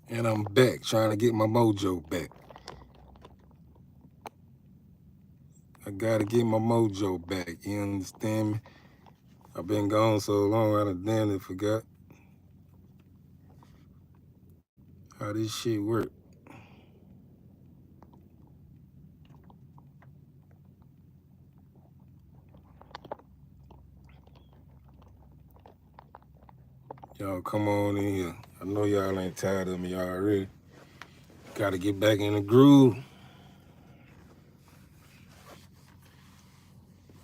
And I'm back trying to get my mojo back. I gotta get my mojo back. You understand me? I've been gone so long, I done damn near forgot how this shit work. Y'all come on in here. I know y'all ain't tired of me already. Gotta get back in the groove.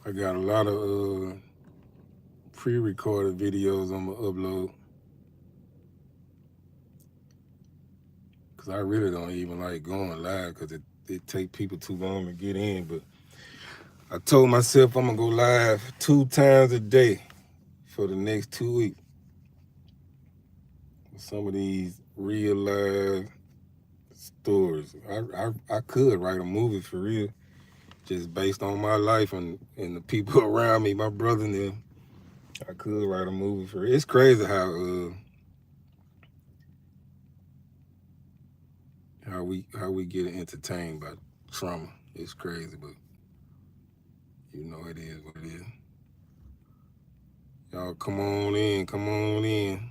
I got a lot of pre-recorded videos I'm gonna upload. Cause I really don't even like going live because it take people too long to get in. But I told myself I'm gonna go live 2 times a day for the next 2 weeks. Some of these real live stories. I could write a movie for real, just based on my life and the people around me, my brother and them. I could write a movie for real. It's crazy how we get entertained by trauma. It's crazy, but you know it is what it is. Y'all come on in, come on in.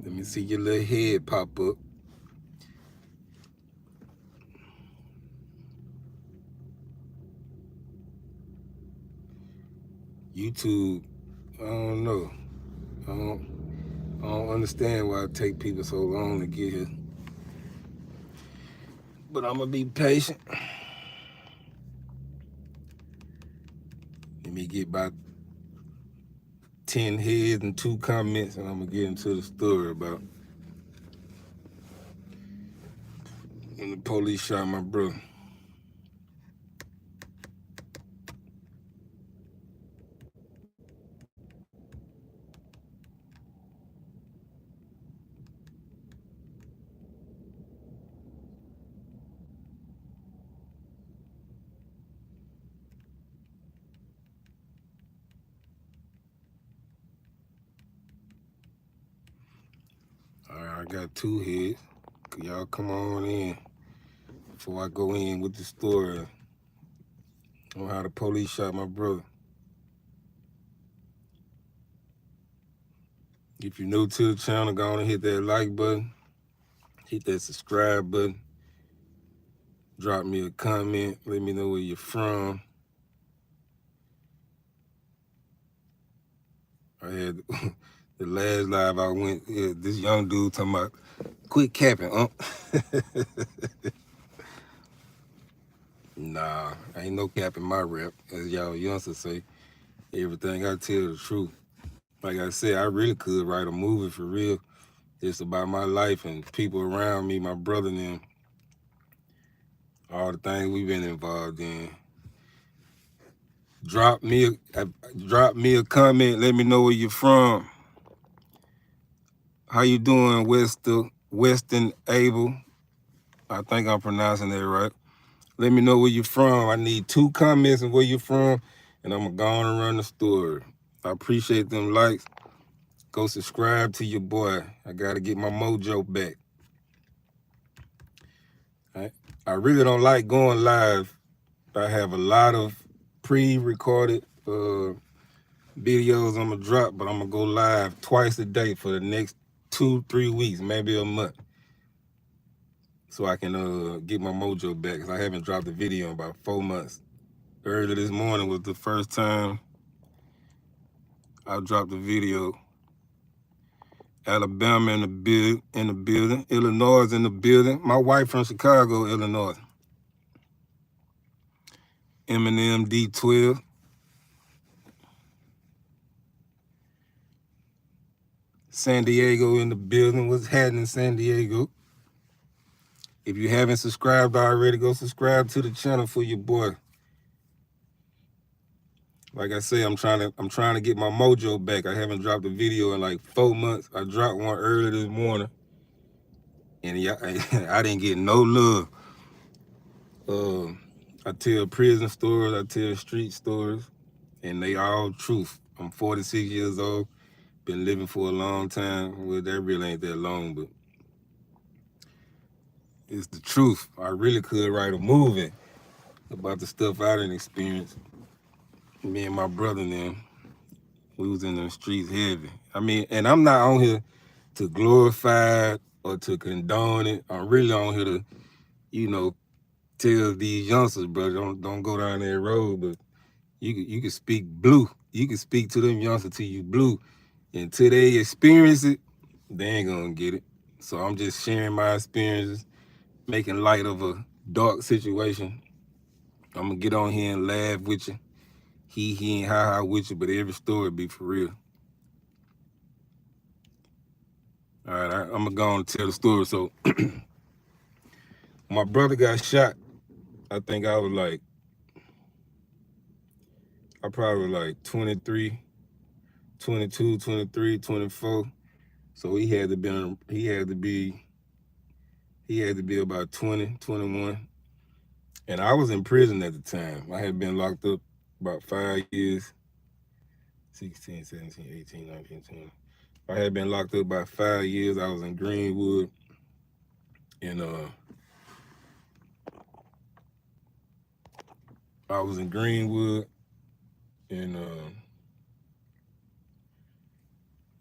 Let me see your little head pop up. YouTube, I don't know. I don't understand why it take people so long to get here. But I'm gonna be patient. Let me get about 10 heads and 2 comments, and I'm gonna get into the story about when the police shot my brother. All right, I got 2 heads. Y'all come on in before I go in with the story on how the police shot my brother. If you're new to the channel, go on and hit that like button, hit that subscribe button, drop me a comment, let me know where you're from. I had the last live I went, this young dude talking about, quit capping, Nah, ain't no cap in my rap, as y'all youngsters say. Everything I tell the truth. Like I said, I really could write a movie for real, just about my life and people around me, my brother and them, all the things we've been involved in. Drop me a comment. Let me know where you're from. How you doing, Weston Abel? I think I'm pronouncing that right. Let me know where you're from. I need 2 comments and where you're from, and I'm gonna go on and run the story. I appreciate them likes. Go subscribe to your boy. I gotta get my mojo back. I really don't like going live. I have a lot of pre-recorded videos I'm gonna drop, but I'm gonna go live twice a day for the next 2-3 weeks, maybe a month, so I can get my mojo back, because I haven't dropped a video in about 4 months. Early this morning was the first time I dropped a video. Alabama in the building, Illinois in the building. My wife from Chicago, Illinois. Eminem D12. San Diego in the building. What's happening, San Diego? If you haven't subscribed already, go subscribe to the channel for your boy. Like I say, I'm trying to get my mojo back. I haven't dropped a video in like 4 months. I dropped one early this morning, and I didn't get no love. I tell prison stories, I tell street stories, and they all truth. I'm 46 years old. been living for a long time. Well, that really ain't that long, but it's the truth. I really could write a movie about the stuff I didn't experience. Me and my brother and them, we was in the streets heavy. I mean, and I'm not on here to glorify or to condone it. I'm really on here to, you know, tell these youngsters, bro, don't go down that road. But you can speak blue. You can speak to them youngsters till you blue. Until they experience it, they ain't gonna get it. So I'm just sharing my experiences, making light of a dark situation. I'm gonna get on here and laugh with you. He and ha with you, but every story be for real. All right, I'm gonna go on and tell the story. So my brother got shot. I think I probably was like 23, 22, 23, 24. So he had to be about 20, 21. And I was in prison at the time. I had been locked up about 5 years, 16, 17, 18, 19, 20. I had been locked up about 5 years. I was in Greenwood. And I was in Greenwood, and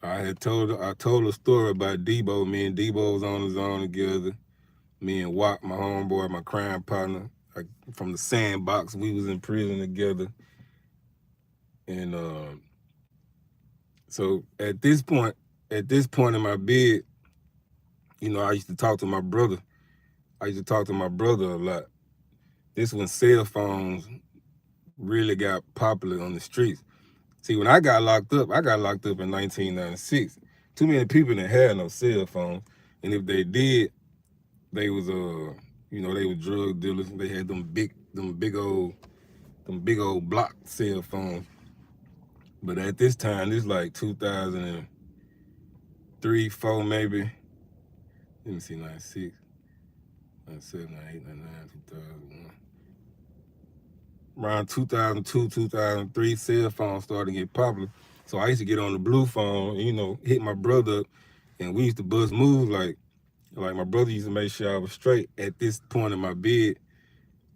I told a story about Debo. Me and Debo was on his own together. Me and Watt, my homeboy, my crime partner, from the Sandbox, we was in prison together. And so at this point in my bid, I used to talk to my brother. I used to talk to my brother a lot. This when cell phones really got popular on the streets. See, when I got locked up in 1996. Too many people didn't have no cell phones, and if they did, they was they were drug dealers. They had them big old block cell phones. But at this time, this like 2003, 4 maybe. Let me see, 96, 97, 98, 99, 2001. Around 2002, 2003, cell phones started to get popular. So I used to get on the blue phone, hit my brother up, and we used to bust moves like my brother used to make sure I was straight. At this point in my bid,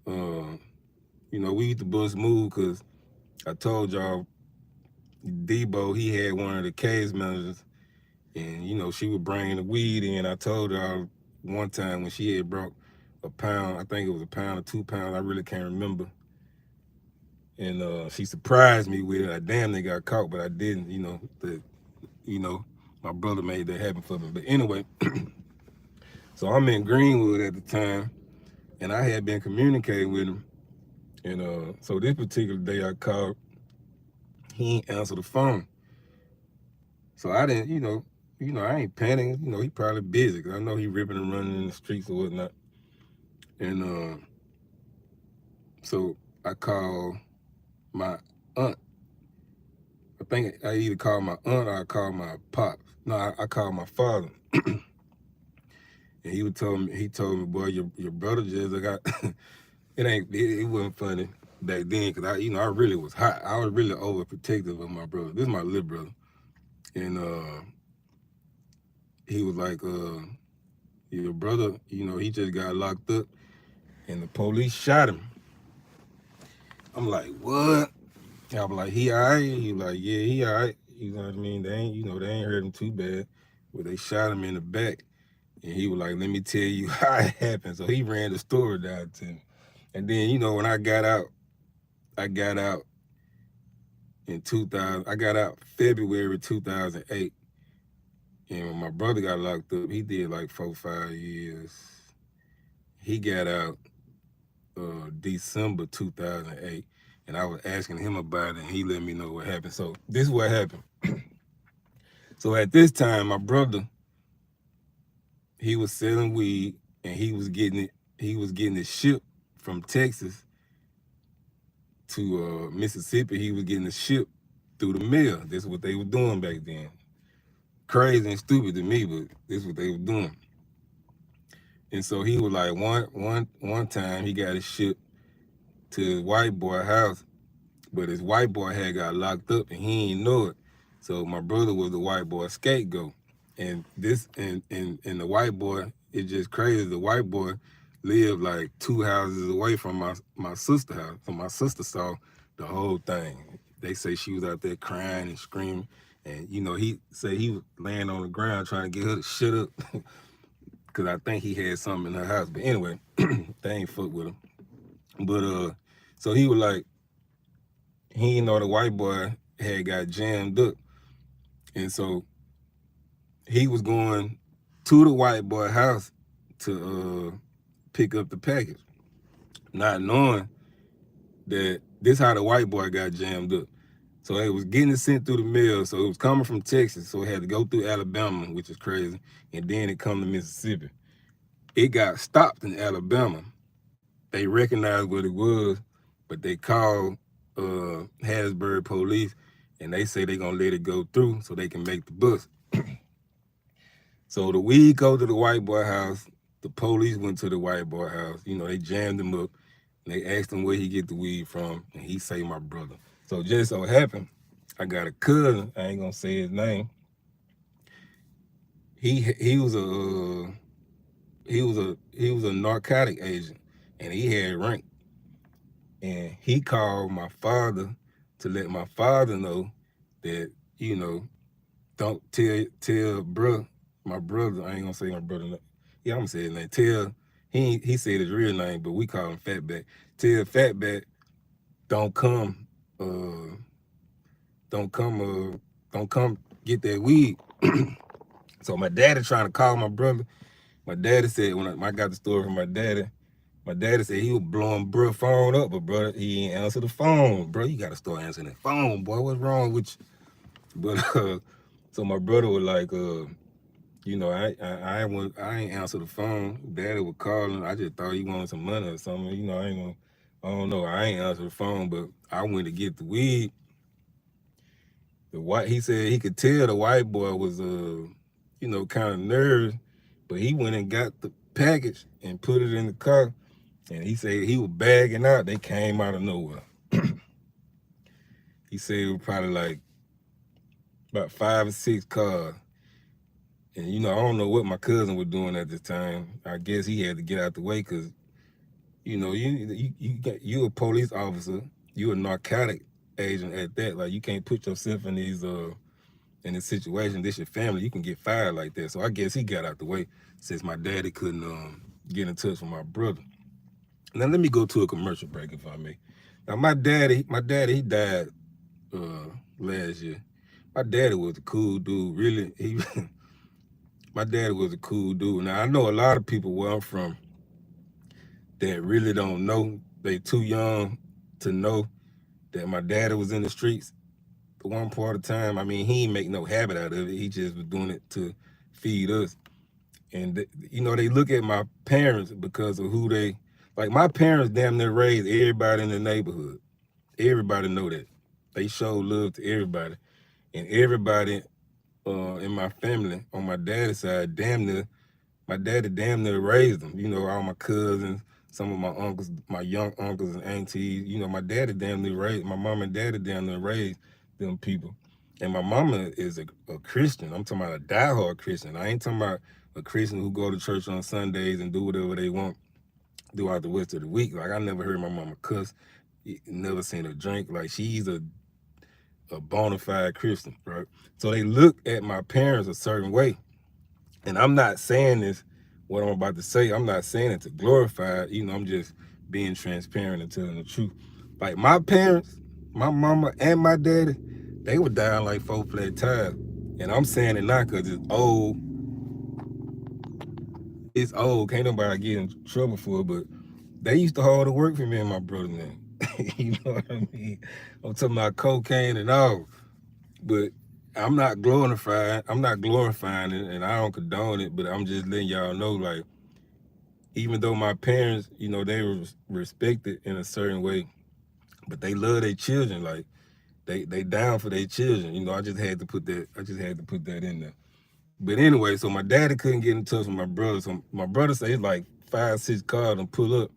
we used to bust moves because I told y'all, Debo, he had one of the case managers, and she would bring the weed in. I told y'all one time when she had brought a pound, I think it was a pound or 2 pounds, I really can't remember. And she surprised me with it. I damn near got caught, but I didn't. My brother made that happen for me. But anyway, so I'm in Greenwood at the time, and I had been communicating with him. And so this particular day I called, he ain't answer the phone. So I didn't, I ain't panicking. He probably busy because I know he ripping and running in the streets or whatnot. And so I called my aunt. I think I either called my aunt or I called my pops. No, I called my father. And he told me, boy, your brother just got, it wasn't funny back then because I really was hot. I was really overprotective of my brother. This is my little brother. And he was like, your brother, he just got locked up and the police shot him. I'm like, what? I was like, he all right? He was like, yeah, he all right. You know what I mean? They ain't hurt him too bad, but they shot him in the back. And he was like, let me tell you how it happened. So he ran the story down to me. And then, when I got out in 2000, I got out February 2008. And when my brother got locked up, he did like 4, 5 years. He got out December 2008. And I was asking him about it, and he let me know what happened. So this is what happened. So at this time, my brother, he was selling weed, and he was getting it shipped from Texas to Mississippi. He was getting it shipped through the mail. That's what they were doing back then. Crazy and stupid to me, but this is what they were doing. And so he was like, one time he got it shipped to his white boy house, but his white boy had got locked up and he didn't know it. So my brother was the white boy scapegoat. And this and the white boy, it's just crazy. The white boy lived like 2 houses away from my sister house. So my sister saw the whole thing. They say she was out there crying and screaming. And he said he was laying on the ground trying to get her to shut up. Cause I think he had something in her house. But anyway, they ain't fuck with him. But so he was like, he didn't know the white boy had got jammed up. And so he was going to the white boy house to pick up the package, not knowing that this how the white boy got jammed up. So it was getting it sent through the mail. So it was coming from Texas. So it had to go through Alabama, which is crazy. And then it come to Mississippi. It got stopped in Alabama. They recognized what it was, but they called Harrisburg police, and they say they're going to let it go through so they can make the bus. So the weed go to the white boy house. The police went to the white boy house. They jammed him up. And they asked him where he get the weed from, and he say my brother. So just so happened, I got a cousin. I ain't gonna say his name. He was a narcotic agent, and he had rank. And he called my father to let my father know that don't tell my brother. I ain't gonna say my brother. Yeah, I'm gonna say his name. He said his real name, but we call him Fatback. Tell Fatback don't come get that weed. So my daddy trying to call my brother. My daddy said when I got the story from my daddy said he was blowing bro phone up, but bro, he ain't answer the phone. Bro, you gotta start answering the phone, boy. What's wrong with you? But so my brother was like, I ain't answer the phone. Daddy was calling. I just thought he wanted some money or something. I don't know. I ain't answer the phone, but I went to get the weed. He said he could tell the white boy was kind of nervous, but he went and got the package and put it in the car. And he said he was bagging out. They came out of nowhere. He said it was probably like about 5 or 6 cars. And I don't know what my cousin was doing at the time. I guess he had to get out the way because, you a police officer, you a narcotic agent at that. Like you can't put yourself in this situation. This your family. You can get fired like that. So I guess he got out the way since my daddy couldn't get in touch with my brother. Now let me go to a commercial break if I may. Now my daddy, he died last year. My daddy was a cool dude. Really, my daddy was a cool dude. Now I know a lot of people where I'm from that really don't know. They too young to know that my daddy was in the streets. The one part of the time, I mean, he ain't make no habit out of it. He just was doing it to feed us. And they look at my parents because of who they. Like my parents damn near raised everybody in the neighborhood. Everybody know that. They show love to everybody. And everybody in my family, on my daddy's side, my daddy damn near raised them. All my cousins, some of my uncles, my young uncles and aunties. My daddy damn near raised, my mom and daddy damn near raised them people. And my mama is a Christian. I'm talking about a diehard Christian. I ain't talking about a Christian who go to church on Sundays and do whatever they want throughout the rest of the week. Like I never heard my mama cuss, never seen her drink. Like she's a bona fide Christian, right? So they look at my parents a certain way. And I'm not saying this, what I'm about to say, I'm not saying it to glorify it. I'm just being transparent and telling the truth. Like my parents, my mama and my daddy, they were down like 4 flat tires. And I'm saying it not because it's old. It's old, can't nobody get in trouble for it, but they used to hold the work for me and my brother now. You know what I mean? I'm talking about cocaine and all. But I'm not glorifying it, and I don't condone it, but I'm just letting y'all know, like, even though my parents, they were respected in a certain way, but they love their children, like, they down for their children. I just had to put that in there. But anyway, so my daddy couldn't get in touch with my brother. So my brother said it's like 5, 6 cars and pull up.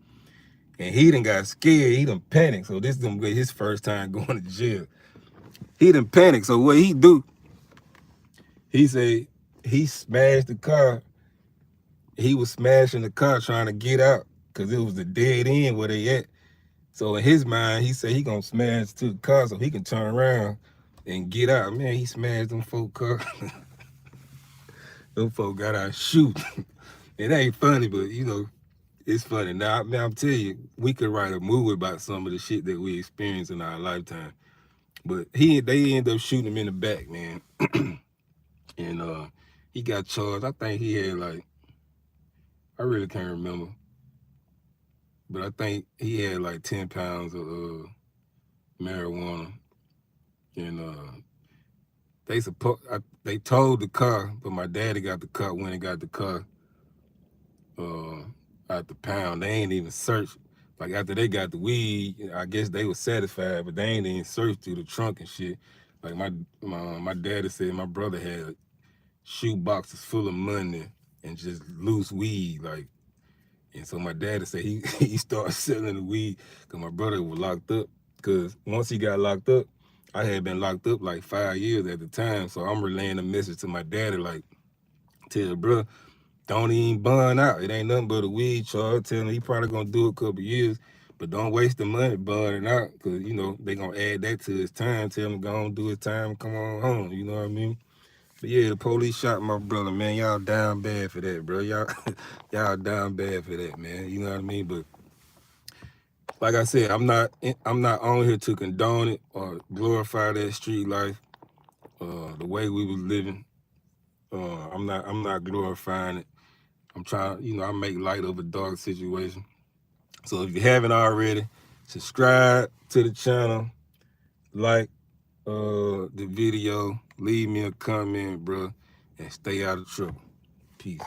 And he done got scared. He done panicked. So this is gonna be his first time going to jail. He done panicked. So what he do, He said he smashed the car. He was smashing the car trying to get out because it was the dead end where they at. So in his mind, he said he gonna smash to the car so he can turn around and get out. Man, he smashed them folk car. Them folk got out shoot. It ain't funny, but you know, it's funny. Now, man, I'm telling you, we could write a movie about some of the shit that we experienced in our lifetime. But they ended up shooting him in the back, man. And he got charged. I think he had like, I really can't remember, but I think he had like 10 pounds of marijuana. And they towed the car, but my daddy got the car when he got the car out the pound. They ain't even searched. Like after they got the weed, I guess they was satisfied, but they ain't even searched through the trunk and shit. Like my daddy said my brother had shoe boxes full of money and just loose weed, like. And so my daddy said he started selling the weed because my brother was locked up. Because once he got locked up, I had been locked up like 5 years at the time. So I'm relaying a message to my daddy, like, tell bro, don't even bond out. It ain't nothing but a weed charge. Tell him he probably gonna do a couple years, but don't waste the money bonding out because, you know, they gonna add that to his time. Tell him go on do his time and come on home. You know what I mean? But yeah, the police shot my brother, man. Y'all down bad for that, bro. Y'all down bad for that, man. You know what I mean? But like I said, I'm not on here to condone it or glorify that street life, the way we was living. I'm not glorifying it. I'm trying, you know, I make light of a dark situation. So if you haven't already, subscribe to the channel, like the video, leave me a comment, bro, and stay out of trouble. Peace.